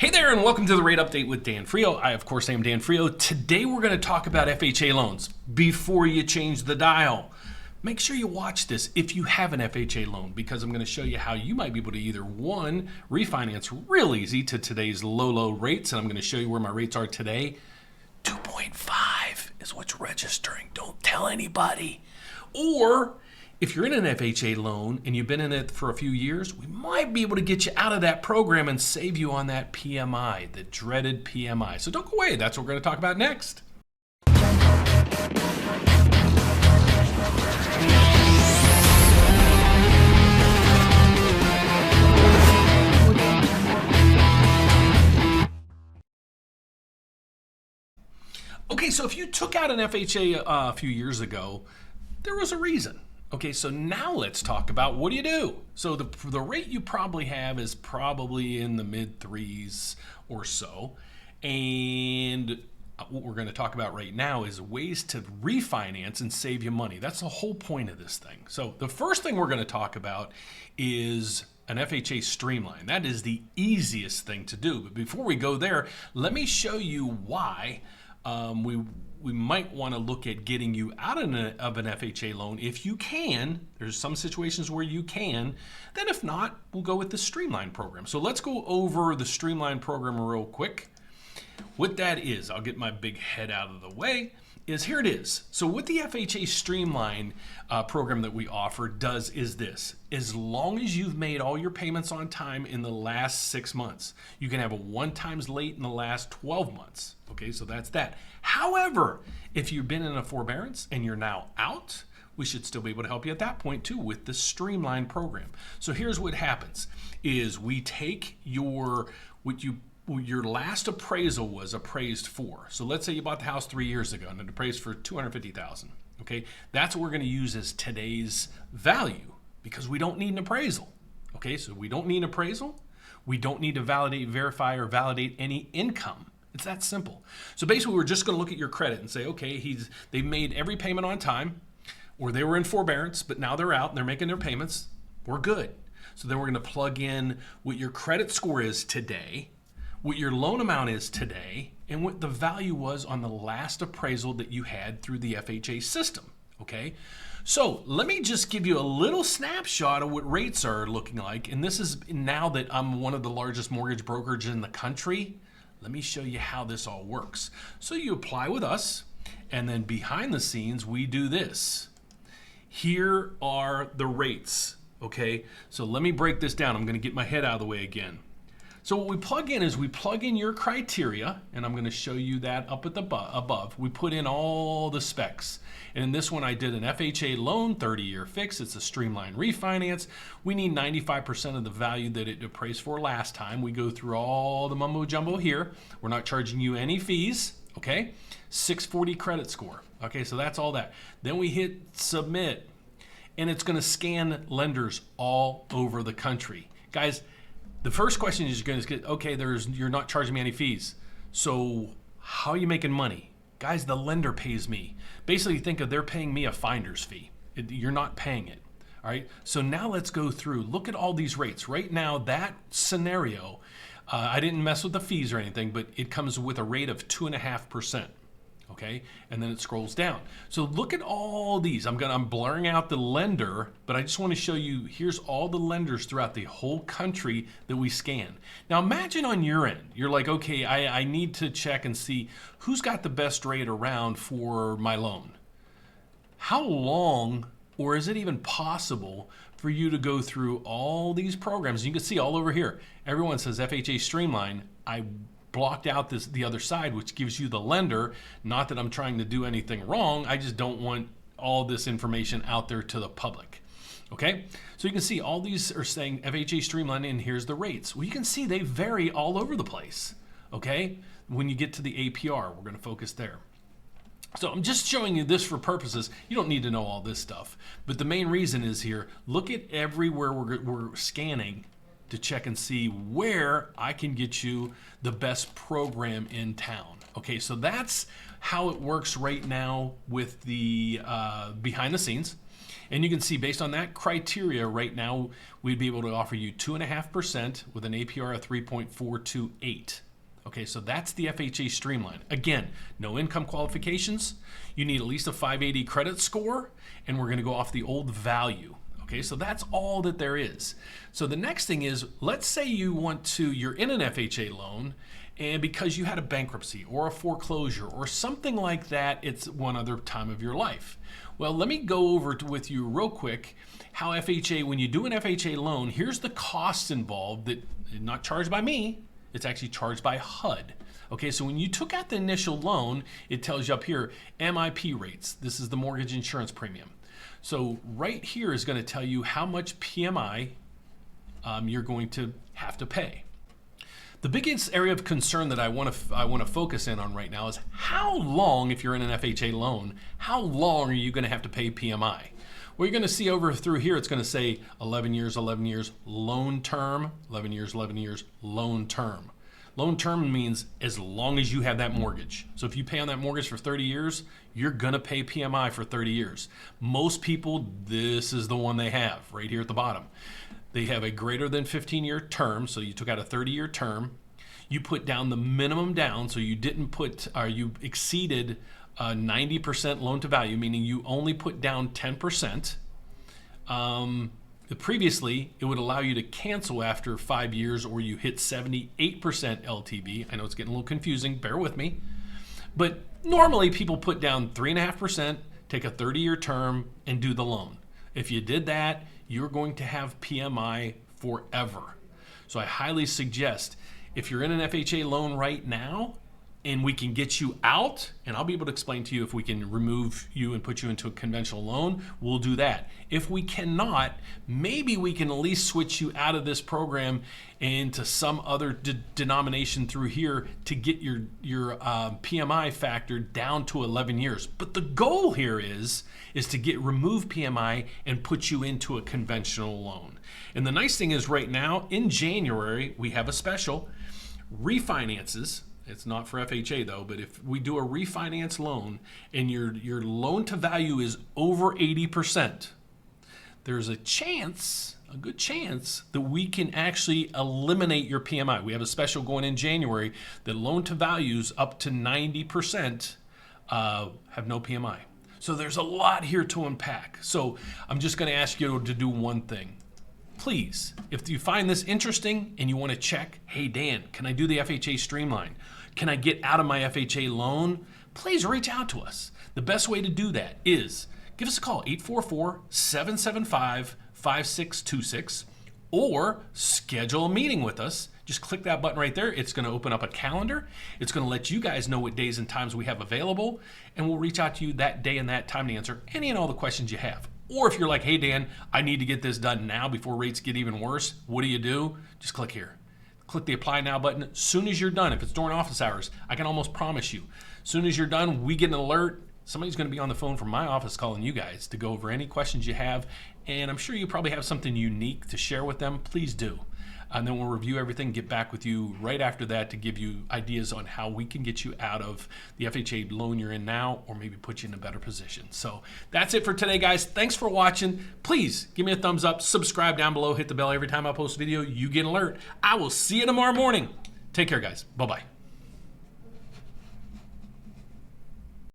Hey there, and welcome to the Rate Update with Dan Frio. I, of course, am Dan Frio. Today, we're going to talk about FHA loans. Before you change the dial, make sure you watch this if you have an FHA loan, because I'm going to show you how you might be able to either, one, refinance real easy to today's low rates, and I'm going to show you where my rates are today. 2.5 is what's registering. Don't tell anybody. Or if you're in an FHA loan and you've been in it for a few years, we might be able to get you out of that program and save you on that PMI, the dreaded PMI. So don't go away. That's what we're going to talk about next. Okay, so if you took out an FHA a few years ago, there was a reason. Okay, so now let's talk about what do you do? So the rate you probably have is probably in the mid threes or so. And what we're going to talk about right now is ways to refinance and save you money. That's the whole point of this thing. So the first thing we're going to talk about is an FHA streamline. That is the easiest thing to do. But before we go there, let me show you why we might want to look at getting you out of an FHA loan if you can. There's some situations where you can. Then if not, we'll go with the streamline program. So let's go over the streamline program real quick. What that is, I'll get my big head out of the way, is here it is. So what the FHA streamline program that we offer does is this. As long as you've made all your payments on time in the last 6 months, you can have a 1 times late in the last 12 months. Okay, so that's that. However, if you've been in a forbearance and you're now out, we should still be able to help you at that point too with the streamline program. So here's what happens is we take your last appraisal was appraised for. So let's say you bought the house 3 years ago and it appraised for $250,000. Okay, that's what we're going to use as today's value because we don't need an appraisal. Okay, so we don't need an appraisal. We don't need to validate, verify, or validate any income. It's that simple. So basically, we're just going to look at your credit and say, okay, they've made every payment on time, or they were in forbearance, but now they're out and they're making their payments. We're good. So then we're going to plug in what your credit score is today, what your loan amount is today, and what the value was on the last appraisal that you had through the FHA system. Okay, so let me just give you a little snapshot of what rates are looking like. And this is now that I'm one of the largest mortgage brokerages in the country. Let me show you how this all works. So you apply with us, and then behind the scenes, we do this. Here are the rates, okay? So let me break this down. I'm gonna get my head out of the way again. So what we plug in is we plug in your criteria, and I'm gonna show you that up at the above. We put in all the specs. And in this one, I did an FHA loan, 30-year fix. It's a streamline refinance. We need 95% of the value that it appraised for last time. We go through all the mumbo jumbo here. We're not charging you any fees, okay? 640 credit score. Okay, so that's all that. Then we hit submit, and it's gonna scan lenders all over the country. Guys, the first question is going to get, okay, you're not charging me any fees. So how are you making money? Guys, the lender pays me. Basically, think of they're paying me a finder's fee. You're not paying it. All right. So now let's go through. Look at all these rates. Right now, that scenario, I didn't mess with the fees or anything, but it comes with a rate of 2.5%. Okay, and then it scrolls down. So look at all these. I'm blurring out the lender, but I just want to show you, here's all the lenders throughout the whole country that we scan. Now imagine on your end, you're like, okay, I need to check and see who's got the best rate around for my loan. How long, or is it even possible for you to go through all these programs? You can see all over here, everyone says FHA Streamline. I blocked out the other side, which gives you the lender. Not that I'm trying to do anything wrong. I just don't want all this information out there to the public. Okay, so you can see all these are saying FHA Streamline, and here's the rates. Well, you can see they vary all over the place. Okay, when you get to the APR, we're going to focus there. So I'm just showing you this for purposes. You don't need to know all this stuff, but the main reason is here. Look at everywhere we're scanning to check and see where I can get you the best program in town. Okay, so that's how it works right now with the behind the scenes. And you can see based on that criteria right now, we'd be able to offer you 2.5% with an APR of 3.428. Okay, so that's the FHA Streamline. Again, no income qualifications. You need at least a 580 credit score, and we're gonna go off the old value. Okay, so that's all that there is. So the next thing is, let's say you're in an FHA loan, and because you had a bankruptcy or a foreclosure or something like that, it's one other time of your life. Well, let me go over with you real quick how FHA, when you do an FHA loan, here's the costs involved that are not charged by me, it's actually charged by HUD. Okay, so when you took out the initial loan, it tells you up here, MIP rates. This is the mortgage insurance premium. So right here is going to tell you how much PMI you're going to have to pay. The biggest area of concern that I want to focus in on right now is how long, if you're in an FHA loan, how long are you going to have to pay PMI? Well, you're going to see over through here, it's going to say 11 years, 11 years, loan term, 11 years, 11 years, loan term. Loan term means as long as you have that mortgage. So if you pay on that mortgage for 30 years, you're going to pay PMI for 30 years. Most people, this is the one they have right here at the bottom. They have a greater than 15-year term, so you took out a 30-year term. You put down the minimum down, so you you exceeded 90% loan to value, meaning you only put down 10%. Previously, it would allow you to cancel after 5 years, or you hit 78% LTV. I know it's getting a little confusing, bear with me. But normally people put down 3.5%, take a 30-year term, and do the loan. If you did that, you're going to have PMI forever. So I highly suggest, if you're in an FHA loan right now, and we can get you out, and I'll be able to explain to you if we can remove you and put you into a conventional loan, we'll do that. If we cannot, maybe we can at least switch you out of this program into some other denomination through here to get your PMI factor down to 11 years. But the goal here is to remove PMI and put you into a conventional loan. And the nice thing is right now, in January, we have a special, refinances. It's not for FHA though, but if we do a refinance loan and your loan to value is over 80%, there's a good chance that we can actually eliminate your PMI. We have a special going in January that loan to values up to 90% have no PMI. So there's a lot here to unpack. So I'm just going to ask you to do one thing. Please, if you find this interesting and you want to check, hey Dan, can I do the FHA Streamline? Can I get out of my FHA loan? Please reach out to us. The best way to do that is give us a call, 844-775-5626, or schedule a meeting with us. Just click that button right there. It's going to open up a calendar. It's going to let you guys know what days and times we have available, and we'll reach out to you that day and that time to answer any and all the questions you have. Or if you're like, hey Dan, I need to get this done now before rates get even worse, what do? Just click here. Click the apply now button. As soon as you're done, if it's during office hours, I can almost promise you, as soon as you're done, we get an alert. Somebody's going to be on the phone from my office calling you guys to go over any questions you have. And I'm sure you probably have something unique to share with them. Please do. And then we'll review everything, get back with you right after that to give you ideas on how we can get you out of the FHA loan you're in now, or maybe put you in a better position. So that's it for today, guys. Thanks for watching. Please give me a thumbs up, subscribe down below, hit the bell every time I post a video. You get an alert. I will see you tomorrow morning. Take care, guys. Bye-bye.